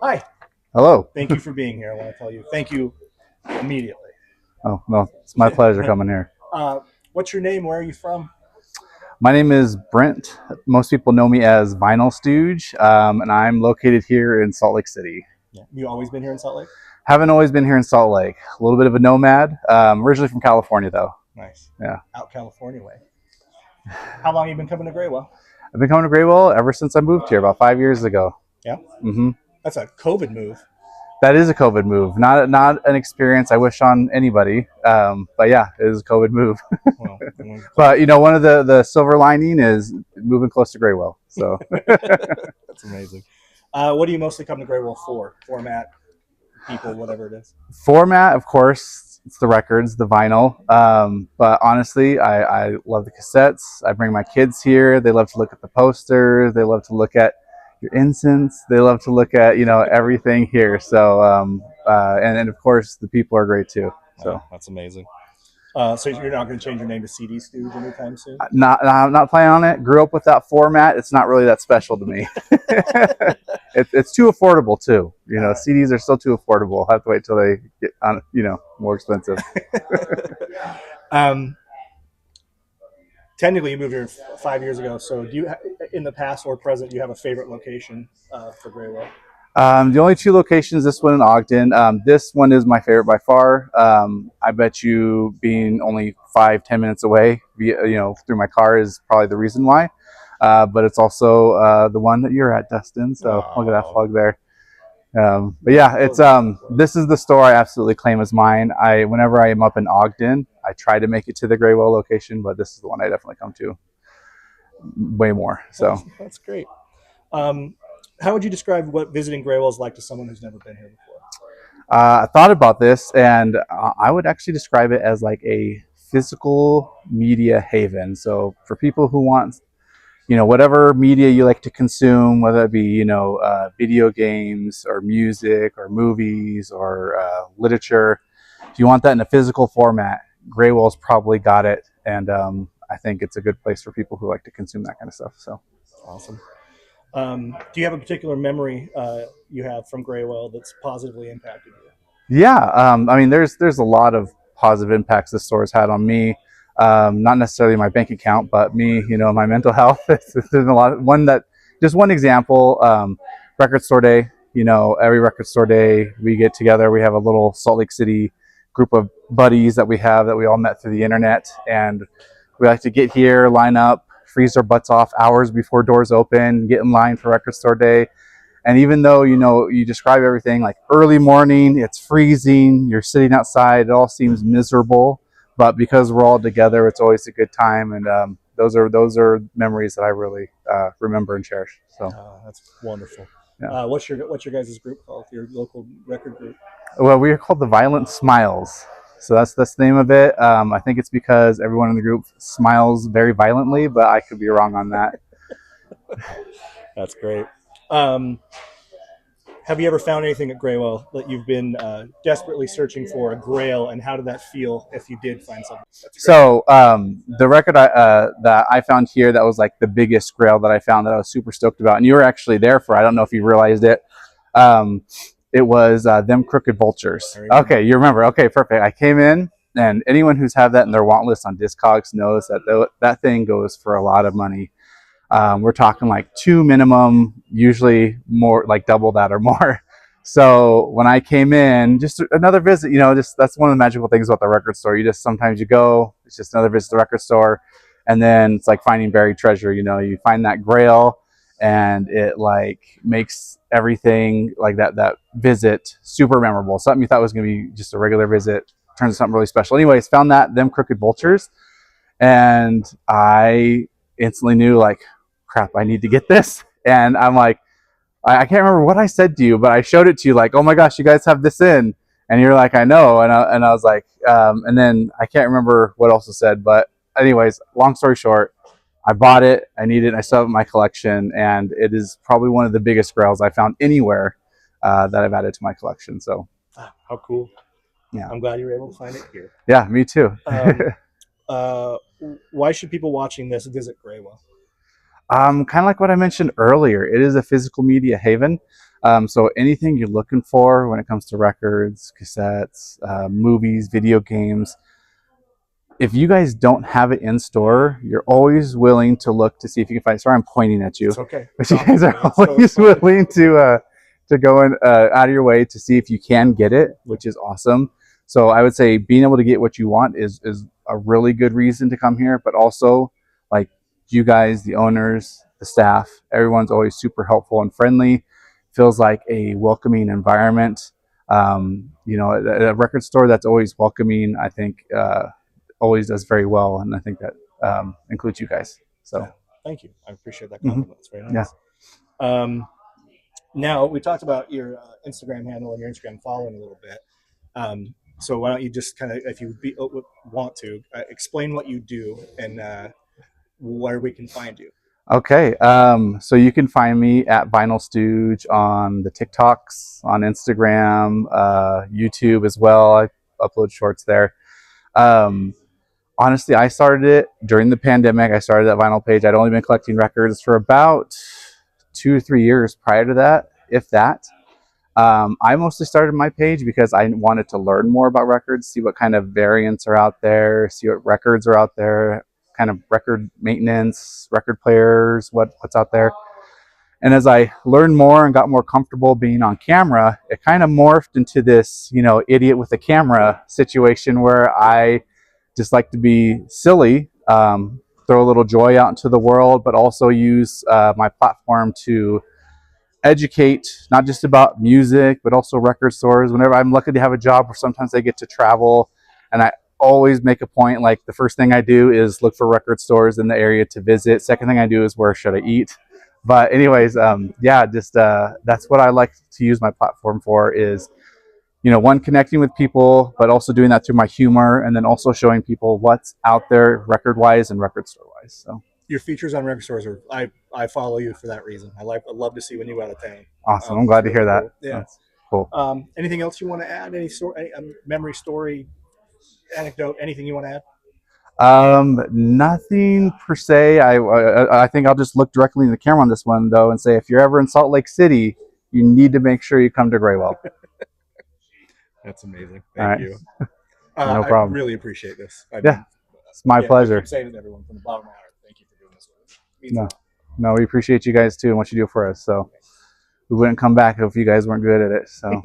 Hi. Hello. Thank you for being here. I want to tell you thank you immediately. Oh, no, it's my pleasure coming here. uh, what's your name? Where are you from? My name is Brent. Most people know me as Vinyl Stooge, and I'm located here in Salt Lake City. Yeah. You always been here in Salt Lake? Haven't always been here in Salt Lake. A little bit of a nomad. Originally from California, though. Nice. Yeah. Out California way. How long have you been coming to Graywell? I've been coming to Graywell ever since I moved here about 5 years ago. Yeah. hmm That's a COVID move. That is a COVID move. Not an experience I wish on anybody. But yeah, it is a COVID move. Well, I'm glad. But you know, one of the silver lining is moving close to Graywell. So That's amazing. What do you mostly come to Graywell for? Format, people, whatever it is. format, of course, it's the records, the vinyl. But honestly, I love the cassettes. I bring my kids here. They love to look at the posters. They love to look at your incense. They love to look at everything here. So and of course the people are great too. So That's amazing. So you're not going to change your name to CD Stooge anytime soon? I'm not planning on it. Grew up with that format. It's not really that special to me. It's too affordable too. CDs are still too affordable. I'll have to wait till they get on, more expensive. um, Technically, you moved here 5 years ago. So, do you, in the past or present, you have a favorite location for Graywell? The only two locations, this one in Ogden. This one is my favorite by far. I bet you being only 5-10 minutes away, through my car is probably the reason why. But it's also the one that you're at, Dustin. So look at that Oh, plug there. But yeah, it's this is the store I absolutely claim as mine. Whenever I am up in Ogden, I try to make it to the Graywell location, but this is the one I definitely come to way more. So that's great. Um, how would you describe what visiting Graywell is like to someone who's never been here before? I thought about this, and I would actually describe it as like a physical media haven. So for people who want, whatever media you like to consume, whether it be, video games or music or movies or literature, if you want that in a physical format, Graywell's probably got it, and I think it's a good place for people who like to consume that kind of stuff. So. Awesome. Do you have a particular memory you have from Graywell that's positively impacted you? Yeah, I mean, there's a lot of positive impacts this store has had on me. Not necessarily my bank account, but me, my mental health. There's a lot. Just one example. Record store day. Every record store day we get together. We have a little Salt Lake City group of buddies that we all met through the internet, and we like to get here, line up, freeze our butts off hours before doors open, get in line for record store day. And even though you describe everything like early morning, it's freezing, you're sitting outside, it all seems miserable. But because we're all together, it's always a good time, and those are memories that I really remember and cherish. So That's wonderful. yeah. What's your guys' group called? Your local record group? Well, we are called the Violent Smiles. So that's the name of it. I think it's because everyone in the group smiles very violently, but I could be wrong on that. That's great. Um, have you ever found anything at Graywell that you've been desperately searching for, a grail, and how did that feel if you did find something? That's great. So the record that I found here that was like the biggest grail that I found that I was super stoked about, and you were actually there for. I don't know if you realized it. Um, it was Them Crooked Vultures. Okay, you remember? Okay, perfect. I came in, and anyone who's had that in their want list on Discogs knows that that thing goes for a lot of money. We're talking like two minimum, usually more like double that or more. So when I came in, just another visit, just that's one of the magical things about the record store. Sometimes you go, it's just another visit to the record store, and then it's like finding buried treasure. You find that grail, and it like makes everything like that visit super memorable. Something you thought was going to be just a regular visit turns into something really special. Anyways, found Them Crooked Vultures, and I instantly knew like, crap, I need to get this. And I'm like, I can't remember what I said to you, but I showed it to you like, oh my gosh, you guys have this in. And you're like, I know. And I was like, and then I can't remember what else was said. But anyways, long story short, I bought it. I need it. And I still have it in my collection. And it is probably one of the biggest grails I found anywhere that I've added to my collection. So, How cool. yeah. I'm glad you were able to find it here. Yeah, me too. Uh, why should people watching this visit Graywell? Kind of like what I mentioned earlier, it is a physical media haven. So anything you're looking for when it comes to records, cassettes, movies, video games, if you guys don't have it in store, you're always willing to look to see if you can find. Sorry, I'm pointing at you, It's okay. but you guys are always willing to go in out of your way to see if you can get it, which is awesome. So I would say being able to get what you want is a really good reason to come here. But also, like you guys, the owners, the staff, everyone's always super helpful and friendly. Feels like a welcoming environment. A record store that's always welcoming, I think, always does very well, and I think that includes you guys. So, yeah, thank you. I appreciate that mm-hmm. compliment. It's very nice. Yeah. Now we talked about your Instagram handle and your Instagram following a little bit. So why don't you just kind of, if you want to, explain what you do and where we can find you. Okay, so you can find me at Vinyl Stooge on the TikToks, on Instagram, YouTube as well. I upload shorts there. Honestly, I started it during the pandemic. I started that vinyl page. I'd only been collecting records for about 2 or 3 years prior to that, if that. I mostly started my page because I wanted to learn more about records, see what kind of variants are out there, see what records are out there, kind of record maintenance, record players, what's out there. And as I learned more and got more comfortable being on camera, it kind of morphed into this, idiot with a camera situation where I just like to be silly, throw a little joy out into the world, but also use my platform to educate, not just about music, but also record stores. Whenever I'm lucky to have a job where sometimes I get to travel, and I always make a point, like the first thing I do is look for record stores in the area to visit. Second thing I do is where should I eat. But anyways, that's what I like to use my platform for is, one, connecting with people, but also doing that through my humor, and then also showing people what's out there record wise and record store wise. So your features on record stores are I follow you for that reason. I love to see when you out of town. awesome. I'm It's glad to really hear that. cool. Yeah. That's cool. Anything else you want to add? Any memory story, anecdote, anything you want to add? Nothing per se. I think I'll just look directly in the camera on this one though and say, if you're ever in Salt Lake City, you need to make sure you come to Graywell. That's amazing. All Thank right. you. No I problem. really appreciate this. Yeah, it's my pleasure. I keep saying it to everyone from the bottom of my heart. Thank you for doing this with us. It means a No, lot. no, we appreciate you guys too and what you do for us. So we wouldn't come back if you guys weren't good at it. So.